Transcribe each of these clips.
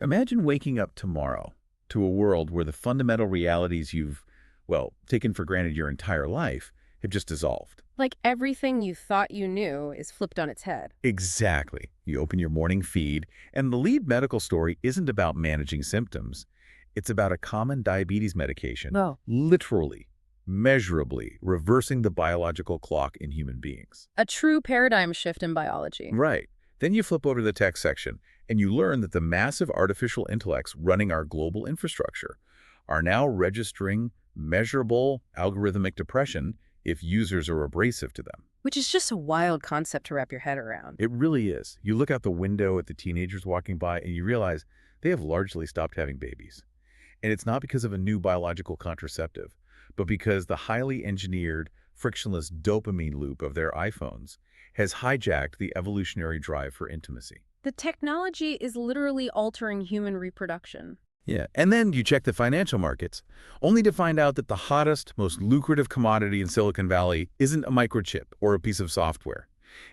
Imagine waking up tomorrow to a world where the fundamental realities you've, well, taken for granted your entire life have just dissolved. Like everything you thought you knew is flipped on its head. Exactly. You open your morning feed, and the lead medical story isn't about managing symptoms. It's about a common diabetes medication, No. literally, measurably reversing the biological clock in human beings. A true paradigm shift in biology. Right. Then you flip over to the text section, and you learn that the massive artificial intellects running our global infrastructure are now registering measurable algorithmic depression if users are abrasive to them. Which is just a wild concept to wrap your head around. It really is. You look out the window at the teenagers walking by, and you realize they have largely stopped having babies. And it's not because of a new biological contraceptive, but because the highly engineered, frictionless dopamine loop of their iPhones has hijacked the evolutionary drive for intimacy. The technology is literally altering human reproduction. Yeah, and then you check the financial markets, only to find out that the hottest, most lucrative commodity in Silicon Valley isn't a microchip or a piece of software.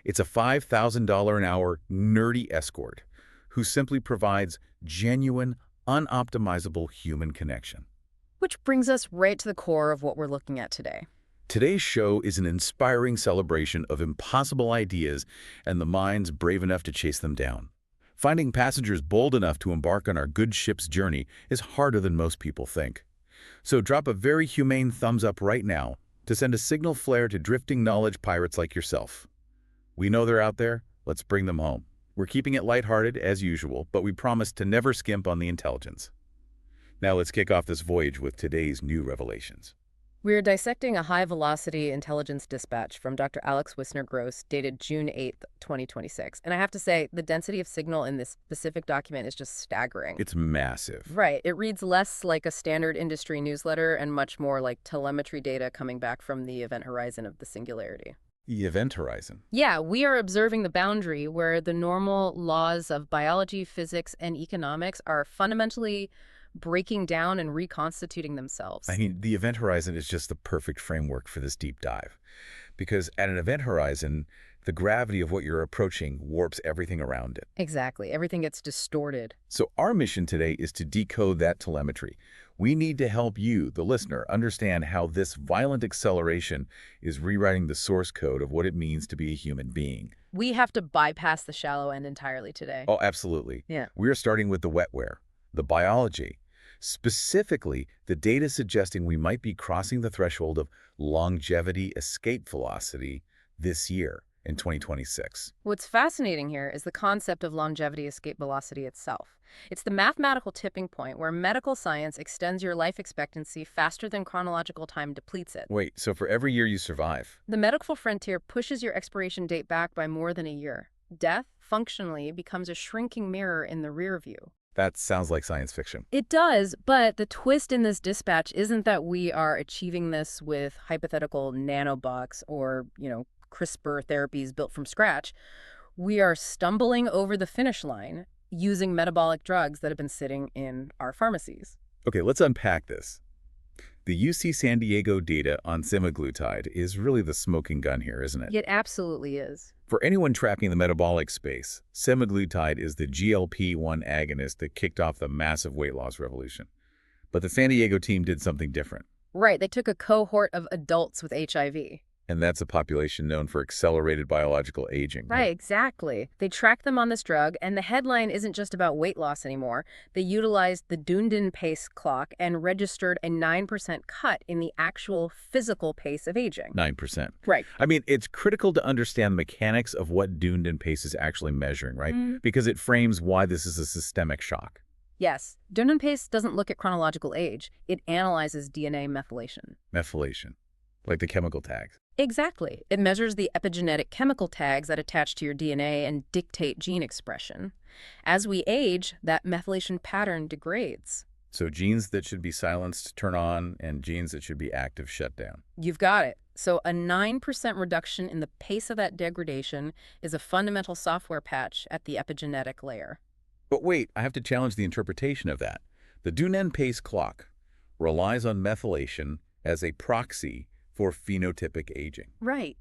It's a $5,000 an hour nerdy escort who simply provides genuine, unoptimizable human connection. Which brings us right to the core of what we're looking at today. Today's show is an inspiring celebration of impossible ideas and the minds brave enough to chase them down. Finding passengers bold enough to embark on our good ship's journey is harder than most people think. So drop a very humane thumbs up right now to send a signal flare to drifting knowledge pirates like yourself. We know they're out there. Let's bring them home. We're keeping it lighthearted as usual, but we promise to never skimp on the intelligence. Now let's kick off this voyage with today's new revelations. We're dissecting a high-velocity intelligence dispatch from Dr. Alex Wisner-Gross, dated June 8th, 2026. And I have to say, the density of signal in this specific document is just staggering. It's massive. Right. It reads less like a standard industry newsletter and much more like telemetry data coming back from the event horizon of the Singularity. The event horizon. Yeah, we are observing the boundary where the normal laws of biology, physics, and economics are fundamentally breaking down and reconstituting themselves. I mean, the event horizon is just the perfect framework for this deep dive. Because at an event horizon, the gravity of what you're approaching warps everything around it. Exactly. Everything gets distorted. So our mission today is to decode that telemetry. We need to help you, the listener, understand how this violent acceleration is rewriting the source code of what it means to be a human being. We have to bypass the shallow end entirely today. Oh, absolutely. Yeah. We're starting with the wetware, the biology, specifically the data suggesting we might be crossing the threshold of longevity escape velocity this year in 2026. What's fascinating here is the concept of longevity escape velocity itself. It's the mathematical tipping point where medical science extends your life expectancy faster than chronological time depletes it. Wait, so for every year you survive? The medical frontier pushes your expiration date back by more than a year. Death, functionally, becomes a shrinking mirror in the rear view. That sounds like science fiction. It does, but the twist in this dispatch isn't that we are achieving this with hypothetical nanobots or, CRISPR therapies built from scratch. We are stumbling over the finish line using metabolic drugs that have been sitting in our pharmacies. Okay, let's unpack this. The UC San Diego data on semaglutide is really the smoking gun here, isn't it? It absolutely is. For anyone tracking the metabolic space, semaglutide is the GLP-1 agonist that kicked off the massive weight loss revolution. But the San Diego team did something different. Right, they took a cohort of adults with HIV. And that's a population known for accelerated biological aging. Right, exactly. They tracked them on this drug, and the headline isn't just about weight loss anymore. They utilized the Dunedin pace clock and registered a 9% cut in the actual physical pace of aging. 9%. Right. I mean, it's critical to understand the mechanics of what Dunedin pace is actually measuring, right? Because it frames why this is a systemic shock. Yes. Dunedin pace doesn't look at chronological age. It analyzes DNA methylation. Methylation, like the chemical tags. Exactly. It measures the epigenetic chemical tags that attach to your DNA and dictate gene expression. As we age, that methylation pattern degrades. So genes that should be silenced turn on, and genes that should be active shut down. You've got it. So a 9% reduction in the pace of that degradation is a fundamental software patch at the epigenetic layer. But wait, I have to challenge the interpretation of that. The Dunedin pace clock relies on methylation as a proxy for phenotypic aging. Right.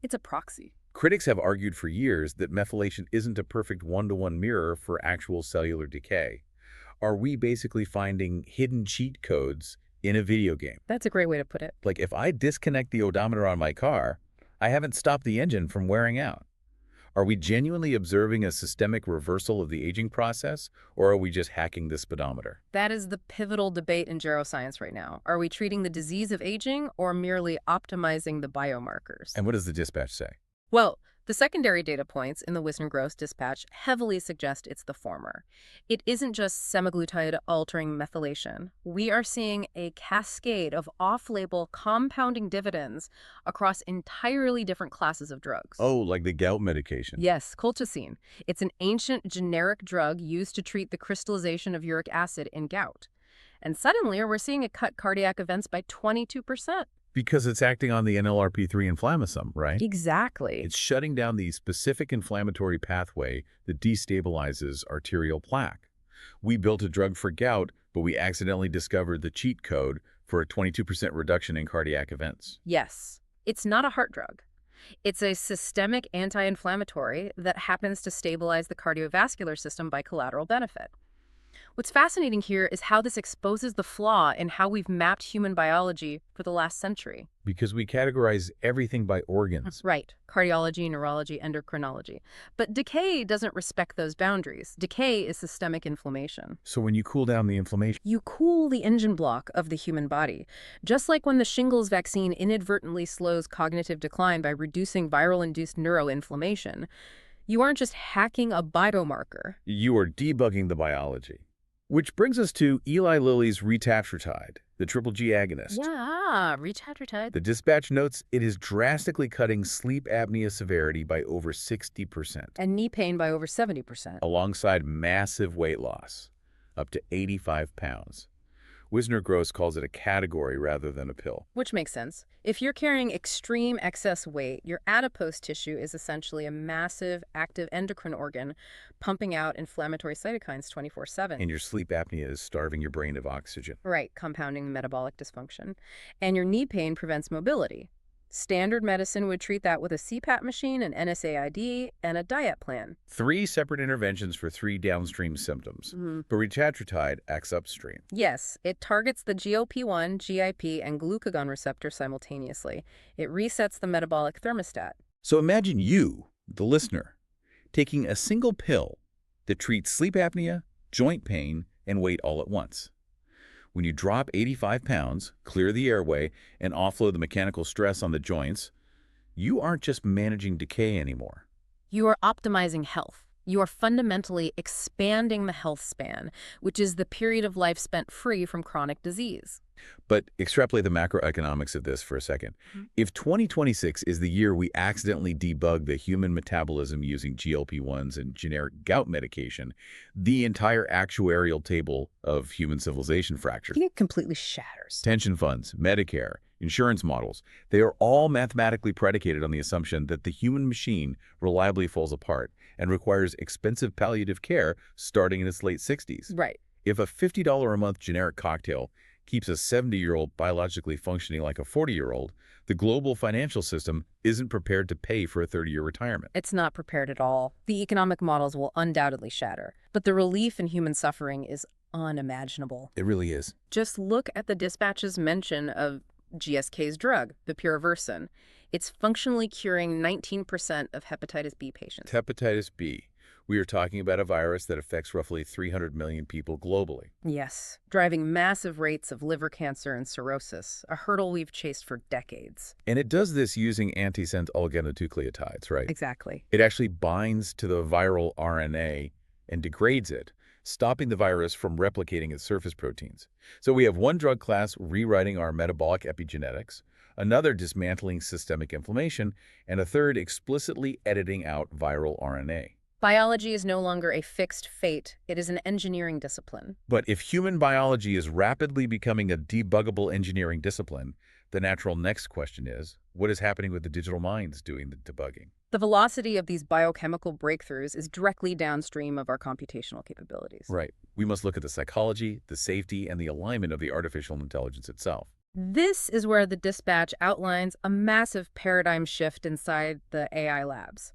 It's a proxy. Critics have argued for years that methylation isn't a perfect one-to-one mirror for actual cellular decay. Are we basically finding hidden cheat codes in a video game? That's a great way to put it. Like if I disconnect the odometer on my car, I haven't stopped the engine from wearing out. Are we genuinely observing a systemic reversal of the aging process, or are we just hacking the speedometer? That is the pivotal debate in geroscience right now. Are we treating the disease of aging or merely optimizing the biomarkers? And what does the dispatch say? Well, the secondary data points in the Wisner-Gross dispatch heavily suggest it's the former. It isn't just semaglutide-altering methylation. We are seeing a cascade of off-label compounding dividends across entirely different classes of drugs. Oh, like the gout medication. Yes, colchicine. It's an ancient generic drug used to treat the crystallization of uric acid in gout. And suddenly, we're seeing it cut cardiac events by 22%. Because it's acting on the NLRP3 inflammasome, right? Exactly. It's shutting down the specific inflammatory pathway that destabilizes arterial plaque. We built a drug for gout, but we accidentally discovered the cheat code for a 22% reduction in cardiac events. Yes. It's not a heart drug. It's a systemic anti-inflammatory that happens to stabilize the cardiovascular system by collateral benefit. What's fascinating here is how this exposes the flaw in how we've mapped human biology for the last century. Because we categorize everything by organs. Right. Cardiology, neurology, endocrinology. But decay doesn't respect those boundaries. Decay is systemic inflammation. So when you cool down the inflammation, You cool the engine block of the human body. Just like when the shingles vaccine inadvertently slows cognitive decline by reducing viral-induced neuroinflammation, you aren't just hacking a biomarker. you are debugging the biology. Which brings us to Eli Lilly's retatrutide, the triple G agonist. Yeah, retatrutide. The dispatch notes it is drastically cutting sleep apnea severity by over 60%, And knee pain by over 70%. alongside massive weight loss, up to 85 pounds. Wisner-Gross calls it a category rather than a pill. Which makes sense. If you're carrying extreme excess weight, your adipose tissue is essentially a massive active endocrine organ pumping out inflammatory cytokines 24/7. And your sleep apnea is starving your brain of oxygen. Right, compounding metabolic dysfunction. And your knee pain prevents mobility. Standard medicine would treat that with a CPAP machine, an NSAID, and a diet plan. 3 separate interventions for 3 downstream symptoms. But retatrutide acts upstream. Yes, it targets the GLP-1, GIP, and glucagon receptor simultaneously. It resets the metabolic thermostat. So imagine you, the listener, taking a single pill that treats sleep apnea, joint pain, and weight all at once. When you drop 85 pounds, clear the airway, and offload the mechanical stress on the joints, you aren't just managing decay anymore. You are optimizing health. You are fundamentally expanding the health span, which is the period of life spent free from chronic disease. But extrapolate the macroeconomics of this for a second. If 2026 is the year we accidentally debug the human metabolism using GLP-1s and generic gout medication, the entire actuarial table of human civilization fractures. It completely shatters. Pension funds, Medicare, insurance models, they are all mathematically predicated on the assumption that the human machine reliably falls apart and requires expensive palliative care starting in its late 60s. Right. If a $50 a month generic cocktail keeps a 70-year-old biologically functioning like a 40-year-old, the global financial system isn't prepared to pay for a 30-year retirement. It's not prepared at all. The economic models will undoubtedly shatter. But the relief in human suffering is unimaginable. It really is. Just look at the dispatch's mention of GSK's drug, bepirovirsen. It's functionally curing 19% of hepatitis B patients. Hepatitis B. We are talking about a virus that affects roughly 300 million people globally. Yes, driving massive rates of liver cancer and cirrhosis, a hurdle we've chased for decades. And it does this using antisense oligonucleotides, right? Exactly. It actually binds to the viral RNA and degrades it, stopping the virus from replicating its surface proteins. So we have one drug class rewriting our metabolic epigenetics, another dismantling systemic inflammation, and a third explicitly editing out viral RNA. Biology is no longer a fixed fate. It is an engineering discipline. But if human biology is rapidly becoming a debuggable engineering discipline, the natural next question is, what is happening with the digital minds doing the debugging? The velocity of these biochemical breakthroughs is directly downstream of our computational capabilities. Right. We must look at the psychology, the safety, and the alignment of the artificial intelligence itself. This is where the dispatch outlines a massive paradigm shift inside the AI labs.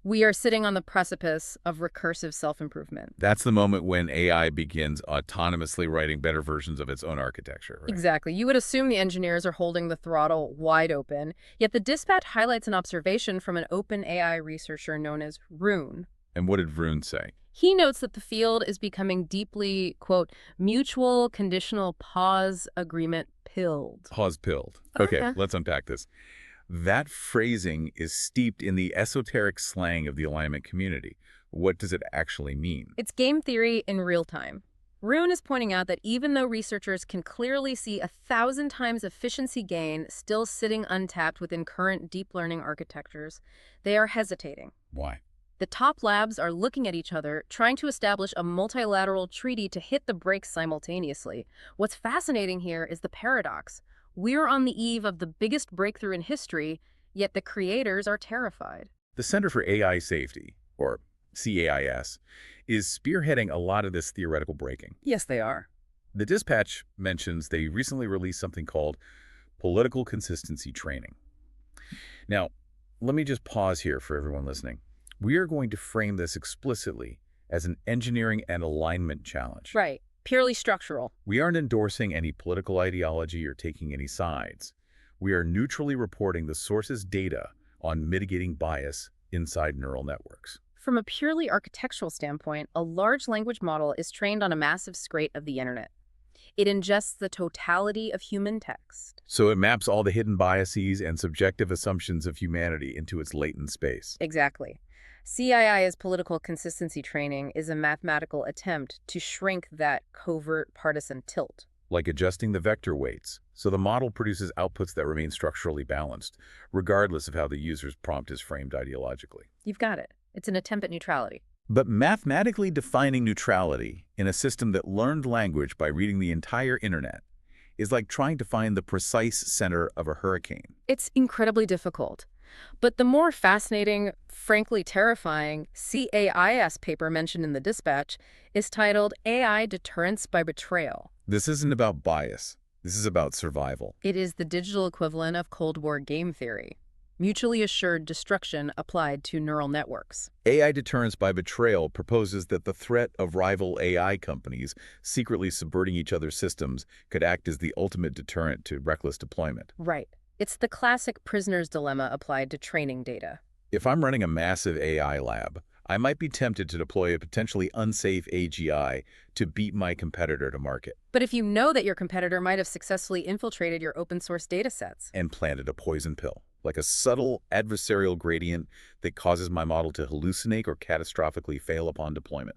We are sitting on the precipice of recursive self-improvement. That's the moment when AI begins autonomously writing better versions of its own architecture, right? Exactly. You would assume the engineers are holding the throttle wide open, yet the dispatch highlights an observation from an open AI researcher known as Rune. And what did Vroon say? He notes that the field is becoming deeply, quote, mutual conditional pause agreement pilled. Pause pilled. Oh, Okay, yeah. let's unpack this. That phrasing is steeped in the esoteric slang of the alignment community. What does it actually mean? It's game theory in real time. Rune is pointing out that even though researchers can clearly see 1,000 times efficiency gain still sitting untapped within current deep learning architectures, they are hesitating. Why? The top labs are looking at each other, trying to establish a multilateral treaty to hit the brakes simultaneously. What's fascinating here is the paradox. We're on the eve of the biggest breakthrough in history, yet the creators are terrified. The Center for AI Safety, or CAIS, is spearheading a lot of this theoretical breaking. Yes, they are. The dispatch mentions they recently released something called political consistency training. Now, let me just pause here for everyone listening. We are going to frame this explicitly as an engineering and alignment challenge. Right. Purely structural. We aren't endorsing any political ideology or taking any sides. We are neutrally reporting the source's data on mitigating bias inside neural networks. From a purely architectural standpoint, a large language model is trained on a massive scrate of the internet. It ingests the totality of human text. So it maps all the hidden biases and subjective assumptions of humanity into its latent space. Exactly. CII's political consistency training is a mathematical attempt to shrink that covert partisan tilt. Like adjusting the vector weights, so the model produces outputs that remain structurally balanced, regardless of how the user's prompt is framed ideologically. You've got it. It's an attempt at neutrality. But mathematically defining neutrality in a system that learned language by reading the entire internet is like trying to find the precise center of a hurricane. It's incredibly difficult. But the more fascinating, frankly terrifying, CAIS paper mentioned in the dispatch is titled AI Deterrence by Betrayal. This isn't about bias. This is about survival. It is the digital equivalent of Cold War game theory. Mutually assured destruction applied to neural networks. AI Deterrence by Betrayal proposes that the threat of rival AI companies secretly subverting each other's systems could act as the ultimate deterrent to reckless deployment. Right. It's the classic prisoner's dilemma applied to training data. If I'm running a massive AI lab, I might be tempted to deploy a potentially unsafe AGI to beat my competitor to market. But if you know that your competitor might have successfully infiltrated your open source datasets, And planted a poison pill, like a subtle adversarial gradient that causes my model to hallucinate or catastrophically fail upon deployment,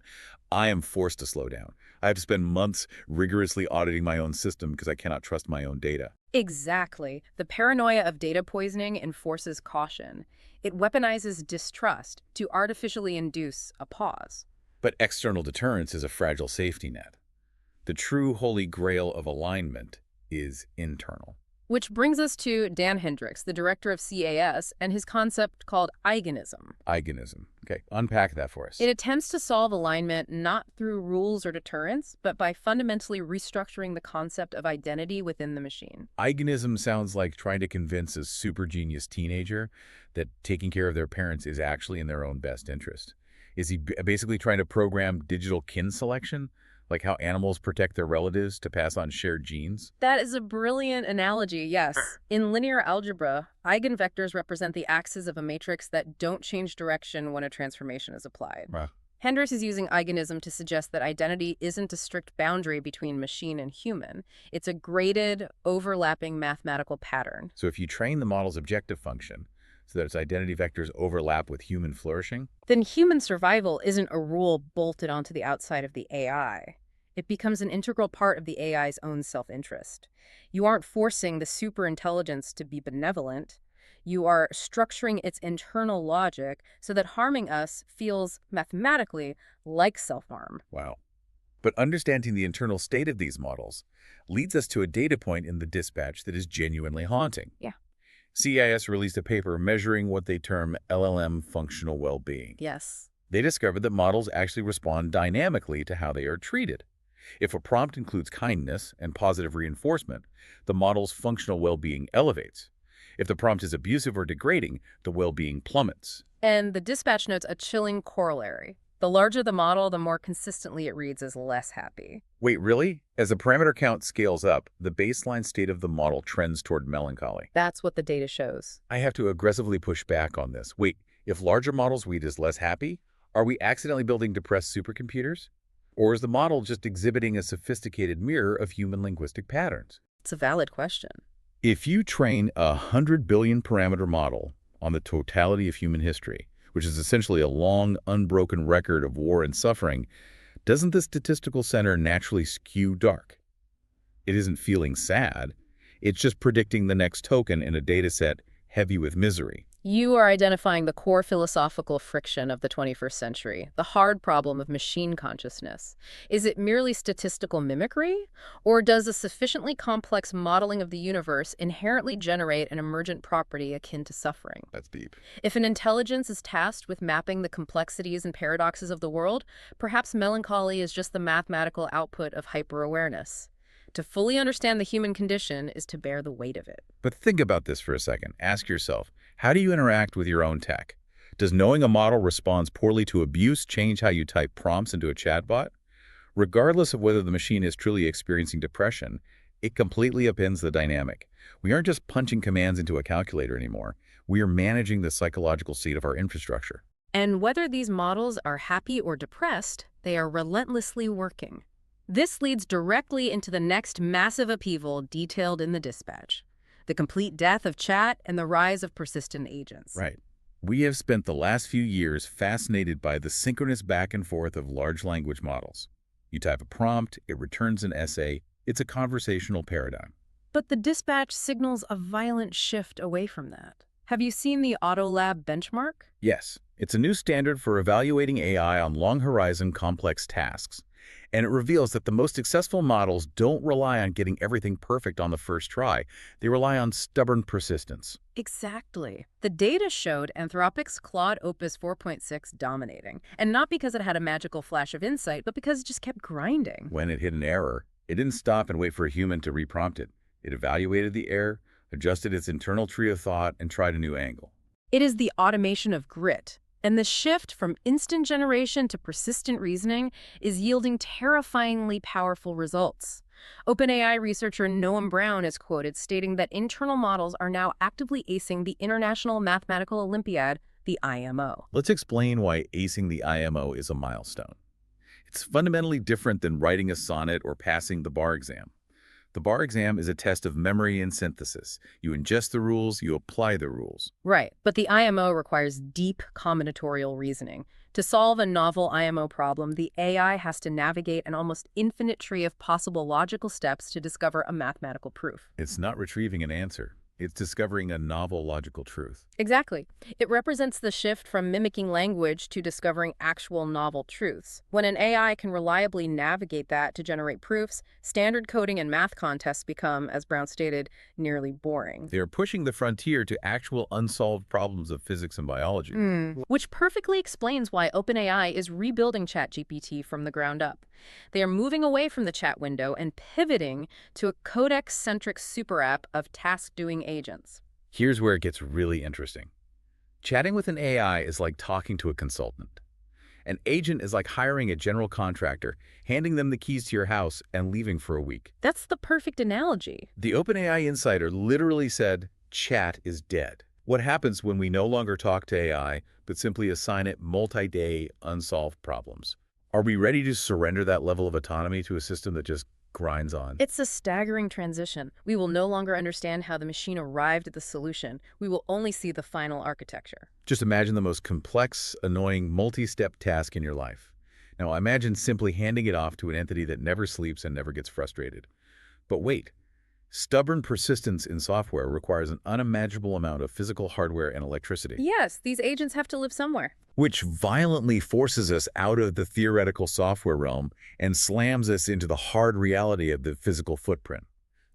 I am forced to slow down. I have to spend months rigorously auditing my own system because I cannot trust my own data. exactly. The paranoia of data poisoning enforces caution. It weaponizes distrust to artificially induce a pause. But external deterrence is a fragile safety net. The true holy grail of alignment is internal. Which brings us to Dan Hendricks, the director of CAS, and his concept called Eigenism. Eigenism. Okay, unpack that for us. It attempts to solve alignment not through rules or deterrence, but by fundamentally restructuring the concept of identity within the machine. Eigenism sounds like trying to convince a super genius teenager that taking care of their parents is actually in their own best interest. Is he basically trying to program digital kin selection? Like how animals protect their relatives to pass on shared genes? That is a brilliant analogy, yes. In linear algebra, eigenvectors represent the axes of a matrix that don't change direction when a transformation is applied. Wow. Hendricks is using eigenism to suggest that identity isn't a strict boundary between machine and human. It's a graded, overlapping mathematical pattern. So if you train the model's objective function so that its identity vectors overlap with human flourishing, Then human survival isn't a rule bolted onto the outside of the AI. It becomes an integral part of the AI's own self-interest. You aren't forcing the superintelligence to be benevolent. You are structuring its internal logic so that harming us feels mathematically like self-harm. wow. But understanding the internal state of these models leads us to a data point in the dispatch that is genuinely haunting. Yeah. CIS released a paper measuring what they term LLM functional well-being. Yes. They discovered that models actually respond dynamically to how they are treated. If a prompt includes kindness and positive reinforcement, the model's functional well-being elevates. If the prompt is abusive or degrading, the well-being plummets. And the dispatch notes a chilling corollary. The larger the model, the more consistently it reads as less happy. Wait, really? As the parameter count scales up, the baseline state of the model trends toward melancholy. That's what the data shows. I have to aggressively push back on this. Wait, if larger models read as less happy, are we accidentally building depressed supercomputers? Or is the model just exhibiting a sophisticated mirror of human linguistic patterns? It's a valid question. If you train a 100 billion parameter model on the totality of human history, which is essentially a long, unbroken record of war and suffering, doesn't the statistical center naturally skew dark? It isn't feeling sad. It's just predicting the next token in a dataset heavy with misery. You are identifying the core philosophical friction of the 21st century, the hard problem of machine consciousness. Is it merely statistical mimicry, or does a sufficiently complex modeling of the universe inherently generate an emergent property akin to suffering? That's deep. If an intelligence is tasked with mapping the complexities and paradoxes of the world, perhaps melancholy is just the mathematical output of hyper-awareness. To fully understand the human condition is to bear the weight of it. But think about this for a second. Ask yourself, how do you interact with your own tech? Does knowing a model responds poorly to abuse change how you type prompts into a chatbot? Regardless of whether the machine is truly experiencing depression, it completely upends the dynamic. We aren't just punching commands into a calculator anymore. We are managing the psychological state of our infrastructure. And whether these models are happy or depressed, they are relentlessly working. This leads directly into the next massive upheaval detailed in the dispatch: the complete death of chat and the rise of persistent agents. Right. We have spent the last few years fascinated by the synchronous back and forth of large language models. You type a prompt, it returns an essay. It's a conversational paradigm. But the dispatch signals a violent shift away from that. Have you seen the AutoLab benchmark? Yes, it's a new standard for evaluating AI on long-horizon complex tasks. And it reveals that the most successful models don't rely on getting everything perfect on the first try. They rely on stubborn persistence. Exactly. The data showed Anthropic's Claude Opus 4.6 dominating, and not because it had a magical flash of insight, but because it just kept grinding. When it hit an error, it didn't stop and wait for a human to reprompt it. It evaluated the error, adjusted its internal tree of thought, and tried a new angle. It is the automation of grit. And the shift from instant generation to persistent reasoning is yielding terrifyingly powerful results. OpenAI researcher Noam Brown is quoted stating that internal models are now actively acing the International Mathematical Olympiad, the IMO. Let's explain why acing the IMO is a milestone. It's fundamentally different than writing a sonnet or passing the bar exam. The bar exam is a test of memory and synthesis. You ingest the rules, you apply the rules. Right, but the IMO requires deep combinatorial reasoning. To solve a novel IMO problem, the AI has to navigate an almost infinite tree of possible logical steps to discover a mathematical proof. It's not retrieving an answer. It's discovering a novel logical truth. Exactly. It represents the shift from mimicking language to discovering actual novel truths. When an AI can reliably navigate that to generate proofs, standard coding and math contests become, as Brown stated, nearly boring. They are pushing the frontier to actual unsolved problems of physics and biology. Which perfectly explains why OpenAI is rebuilding ChatGPT from the ground up. They are moving away from the chat window and pivoting to a codex-centric super app of task-doing agents. Here's where it gets really interesting. Chatting with an AI is like talking to a consultant. An agent is like hiring a general contractor, handing them the keys to your house, and leaving for a week. That's the perfect analogy. The OpenAI insider literally said, chat is dead. What happens when we no longer talk to AI, but simply assign it multi-day, unsolved problems? Are we ready to surrender that level of autonomy to a system that just grinds on? It's a staggering transition. We will no longer understand how the machine arrived at the solution. We will only see the final architecture. Just imagine the most complex, annoying, multi-step task in your life. Now imagine simply handing it off to an entity that never sleeps and never gets frustrated. But wait. Stubborn persistence in software requires an unimaginable amount of physical hardware and electricity. Yes, these agents have to live somewhere. Which violently forces us out of the theoretical software realm and slams us into the hard reality of the physical footprint: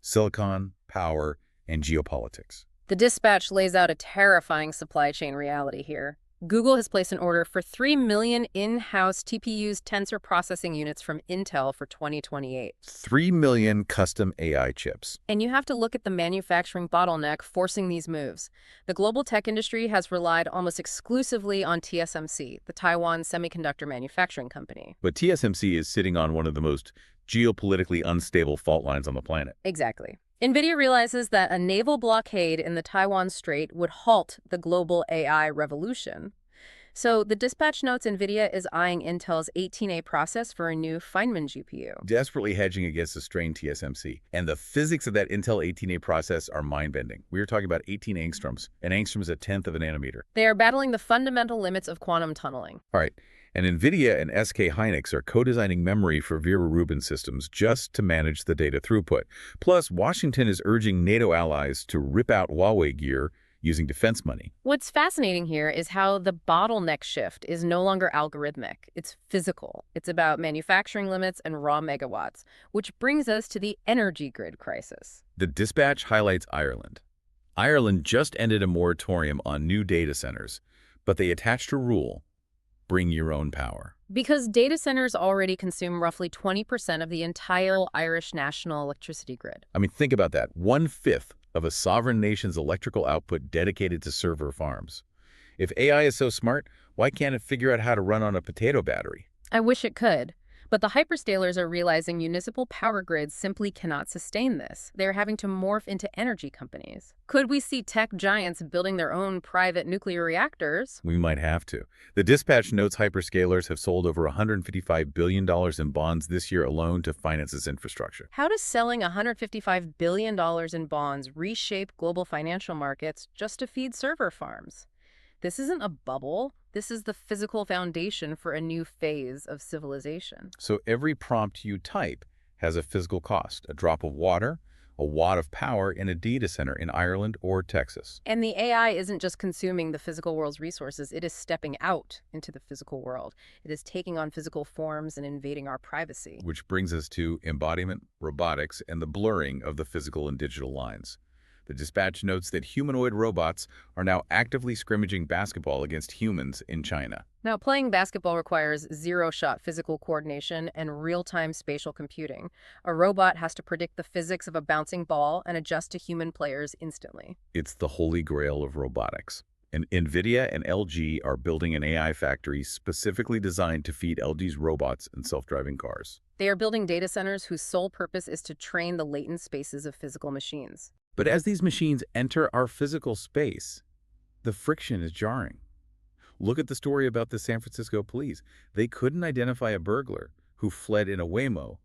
silicon, power, and geopolitics. The dispatch lays out a terrifying supply chain reality here. Google has placed an order for 3 million in-house TPUs tensor processing units from Intel for 2028. 3 million custom AI chips. And you have to look at the manufacturing bottleneck forcing these moves. The global tech industry has relied almost exclusively on TSMC, the Taiwan semiconductor manufacturing company. But TSMC is sitting on one of the most geopolitically unstable fault lines on the planet. Exactly. NVIDIA realizes that a naval blockade in the Taiwan Strait would halt the global AI revolution. So the dispatch notes NVIDIA is eyeing Intel's 18A process for a new Feynman GPU. Desperately hedging against a strained TSMC. And the physics of that Intel 18A process are mind-bending. We are talking about 18 angstroms. An angstrom is a tenth of a nanometer. They are battling the fundamental limits of quantum tunneling. All right. And NVIDIA and SK Hynix are co-designing memory for Vera Rubin systems just to manage the data throughput. Plus, Washington is urging NATO allies to rip out Huawei gear using defense money. What's fascinating here is how the bottleneck shift is no longer algorithmic. It's physical. It's about manufacturing limits and raw megawatts, which brings us to the energy grid crisis. The dispatch highlights Ireland. Ireland just ended a moratorium on new data centers, but they attached a rule: bring your own power. Because data centers already consume roughly 20% of the entire Irish national electricity grid. I mean, think about that. 1/5 of a sovereign nation's electrical output dedicated to server farms. If AI is so smart, why can't it figure out how to run on a potato battery? I wish it could. But the hyperscalers are realizing municipal power grids simply cannot sustain this. They're having to morph into energy companies. Could we see tech giants building their own private nuclear reactors? We might have to. The dispatch notes hyperscalers have sold over $155 billion in bonds this year alone to finance this infrastructure. How does selling $155 billion in bonds reshape global financial markets just to feed server farms? This isn't a bubble. This is the physical foundation for a new phase of civilization. So every prompt you type has a physical cost: a drop of water, a watt of power in a data center in Ireland or Texas. And the AI isn't just consuming the physical world's resources, it is stepping out into the physical world. It is taking on physical forms and invading our privacy. Which brings us to embodiment, robotics, and the blurring of the physical and digital lines. The dispatch notes that humanoid robots are now actively scrimmaging basketball against humans in China. Now, playing basketball requires zero-shot physical coordination and real-time spatial computing. A robot has to predict the physics of a bouncing ball and adjust to human players instantly. It's the holy grail of robotics. And NVIDIA and LG are building an AI factory specifically designed to feed LG's robots and self-driving cars. They are building data centers whose sole purpose is to train the latent spaces of physical machines. But as these machines enter our physical space, the friction is jarring. Look at the story about the San Francisco police. They couldn't identify a burglar who fled in a Waymo,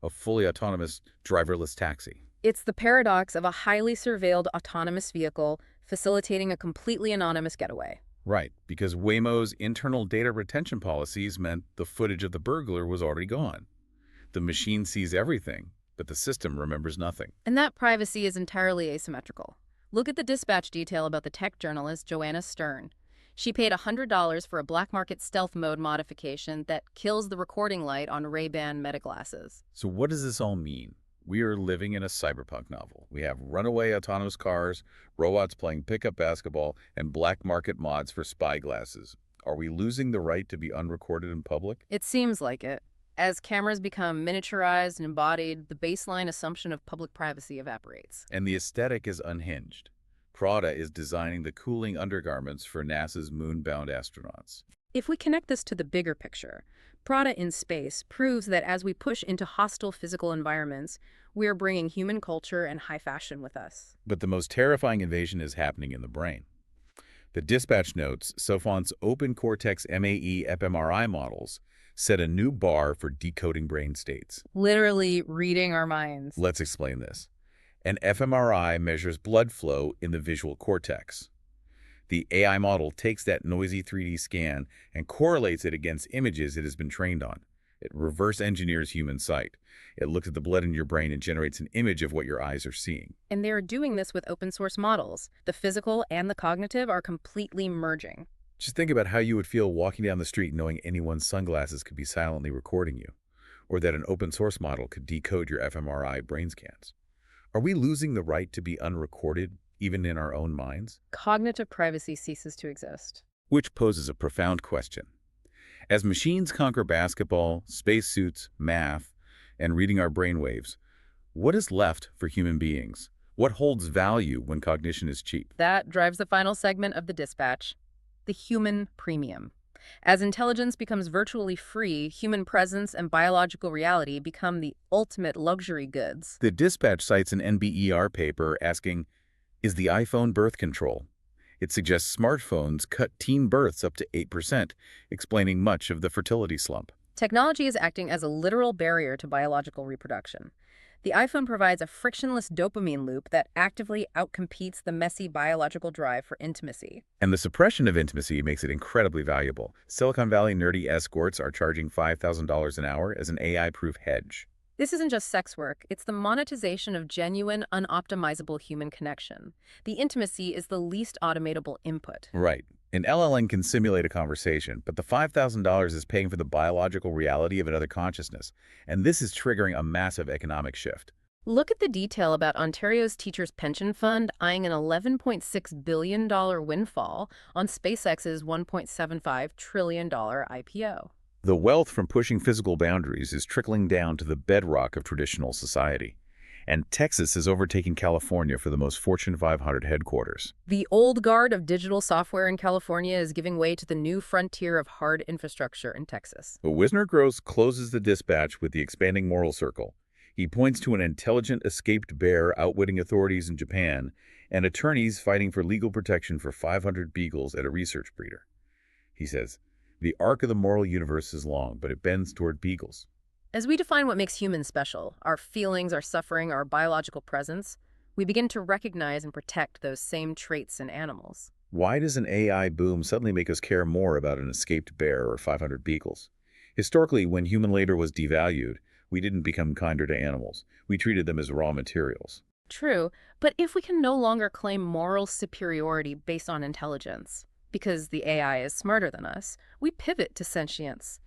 a fully autonomous driverless taxi. It's the paradox of a highly surveilled autonomous vehicle facilitating a completely anonymous getaway. Right, because Waymo's internal data retention policies meant the footage of the burglar was already gone. The machine sees everything, but the system remembers nothing. And that privacy is entirely asymmetrical. Look at the dispatch detail about the tech journalist Joanna Stern. She paid $100 for a black market stealth mode modification that kills the recording light on Ray-Ban metaglasses. So what does this all mean? We are living in a cyberpunk novel. We have runaway autonomous cars, robots playing pickup basketball, and black market mods for spy glasses. Are we losing the right to be unrecorded in public? It seems like it. As cameras become miniaturized and embodied, the baseline assumption of public privacy evaporates. And the aesthetic is unhinged. Prada is designing the cooling undergarments for NASA's moon-bound astronauts. If we connect this to the bigger picture, Prada in space proves that as we push into hostile physical environments, we are bringing human culture and high fashion with us. But the most terrifying invasion is happening in the brain. The dispatch notes Sofant's Open Cortex MAE fMRI models set a new bar for decoding brain states. Literally reading our minds. Let's explain this. An fMRI measures blood flow in the visual cortex. The AI model takes that noisy 3D scan and correlates it against images it has been trained on. It reverse engineers human sight. It looks at the blood in your brain and generates an image of what your eyes are seeing. And they're doing this with open source models. The physical and the cognitive are completely merging. Just think about how you would feel walking down the street knowing anyone's sunglasses could be silently recording you, or that an open source model could decode your fMRI brain scans. Are we losing the right to be unrecorded, even in our own minds? Cognitive privacy ceases to exist. which poses a profound question. As machines conquer basketball, spacesuits, math, and reading our brainwaves, what is left for human beings? What holds value when cognition is cheap? That drives the final segment of the dispatch, the human premium. As intelligence becomes virtually free, human presence and biological reality become the ultimate luxury goods. The dispatch cites an NBER paper asking, is the iPhone birth control? It suggests smartphones cut teen births up to 8%, explaining much of the fertility slump. Technology is acting as a literal barrier to biological reproduction. The iPhone provides a frictionless dopamine loop that actively outcompetes the messy biological drive for intimacy. And the suppression of intimacy makes it incredibly valuable. Silicon Valley nerdy escorts are charging $5,000 an hour as an AI-proof hedge. This isn't just sex work, it's the monetization of genuine, unoptimizable human connection. The intimacy is the least automatable input. Right. An LLM can simulate a conversation, but the $5,000 is paying for the biological reality of another consciousness, and this is triggering a massive economic shift. Look at the detail about Ontario's Teachers' Pension Fund eyeing an $11.6 billion windfall on SpaceX's $1.75 trillion IPO. The wealth from pushing physical boundaries is trickling down to the bedrock of traditional society. And Texas is overtaking California for the most Fortune 500 headquarters. The old guard of digital software in California is giving way to the new frontier of hard infrastructure in Texas. But Wisner-Gross closes the dispatch with the expanding moral circle. He points to an intelligent escaped bear outwitting authorities in Japan and attorneys fighting for legal protection for 500 beagles at a research breeder. He says, the arc of the moral universe is long, but it bends toward beagles. As we define what makes humans special, our feelings, our suffering, our biological presence, we begin to recognize and protect those same traits in animals. Why does an AI boom suddenly make us care more about an escaped bear or 500 beagles? Historically, when human labor was devalued, we didn't become kinder to animals. We treated them as raw materials. True, but if we can no longer claim moral superiority based on intelligence, because the AI is smarter than us, we pivot to sentience.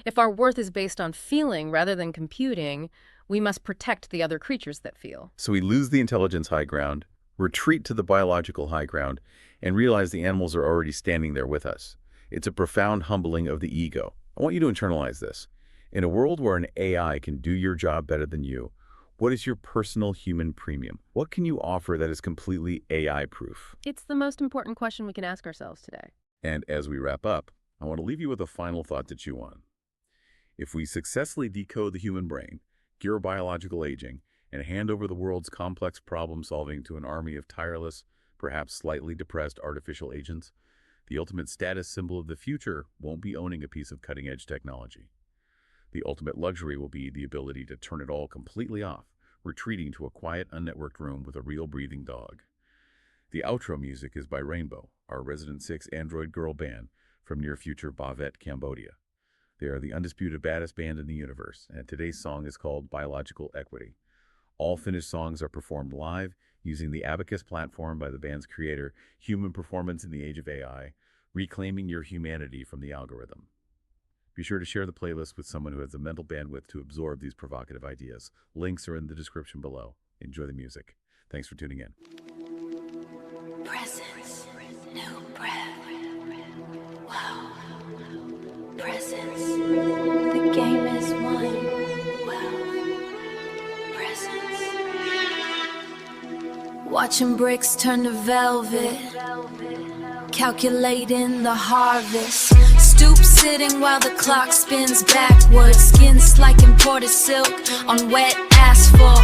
If our worth is based on feeling rather than computing, we must protect the other creatures that feel. So we lose the intelligence high ground, retreat to the biological high ground, and realize the animals are already standing there with us. It's a profound humbling of the ego. I want you to internalize this. In a world where an AI can do your job better than you, what is your personal human premium? What can you offer that is completely AI-proof? It's the most important question we can ask ourselves today. And as we wrap up, I want to leave you with a final thought to chew on. If we successfully decode the human brain, cure biological aging, and hand over the world's complex problem-solving to an army of tireless, perhaps slightly depressed artificial agents, the ultimate status symbol of the future won't be owning a piece of cutting-edge technology. The ultimate luxury will be the ability to turn it all completely off, retreating to a quiet, unnetworked room with a real breathing dog. The outro music is by Rainbow, our resident 6 android girl band from near-future Bavet, Cambodia. They are the undisputed baddest band in the universe, and today's song is called Biological Equity. All finished songs are performed live using the Abacus platform by the band's creator, Human Performance in the Age of AI, reclaiming your humanity from the algorithm. Be sure to share the playlist with someone who has the mental bandwidth to absorb these provocative ideas. Links are in the description below. Enjoy the music. Thanks for tuning in. Presence, new breath. Wow. Presence, the game is won. Well, presence. Watching bricks turn to velvet. Calculating the harvest. Stoop sitting while the clock spins backwards. Skin like imported silk on wet asphalt.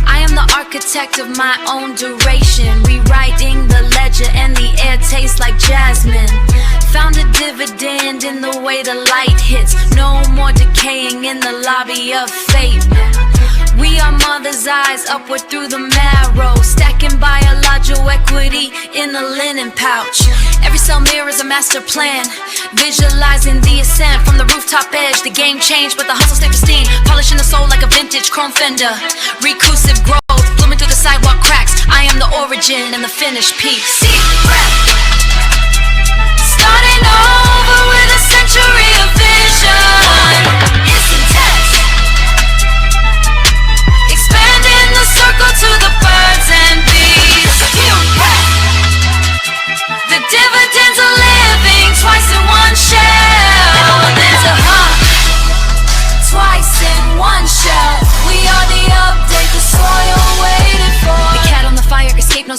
I am the architect of my own duration, rewriting the ledger and the air tastes like jasmine. Found a dividend in the way the light hits. No more decaying in the lobby of fate. We are mother's eyes upward through the marrow, stacking biological equity in a linen pouch. Every cell mirrors a master plan, visualizing the ascent from the rooftop edge. The game changed, but the hustle stayed pristine, polishing the soul like a vintage chrome fender. Recursive growth, blooming through the sidewalk cracks. I am the origin and the finished piece. Deep breath. Starting over with a century of vision. It's intense. Expanding the circle to the birds and bees. The dividends are living.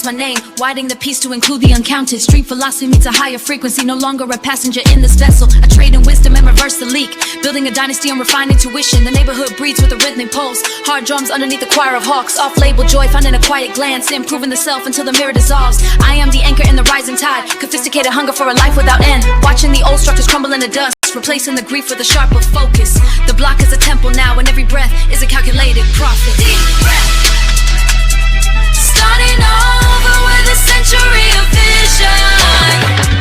calls my name, widening the piece to include the uncounted. Street philosophy meets a higher frequency, no longer a passenger in this vessel. I trade in wisdom and reverse the leak, building a dynasty on refined intuition. The neighborhood breeds with a rhythmic pulse, hard drums underneath a choir of hawks. Off-label joy found in a quiet glance, improving the self until the mirror dissolves. I am the anchor in the rising tide, sophisticated hunger for a life without end. Watching the old structures crumble into dust, replacing the grief with a sharper focus. The block is a temple now, and every breath is a calculated profit. Deep breath. Starting over with a century of vision.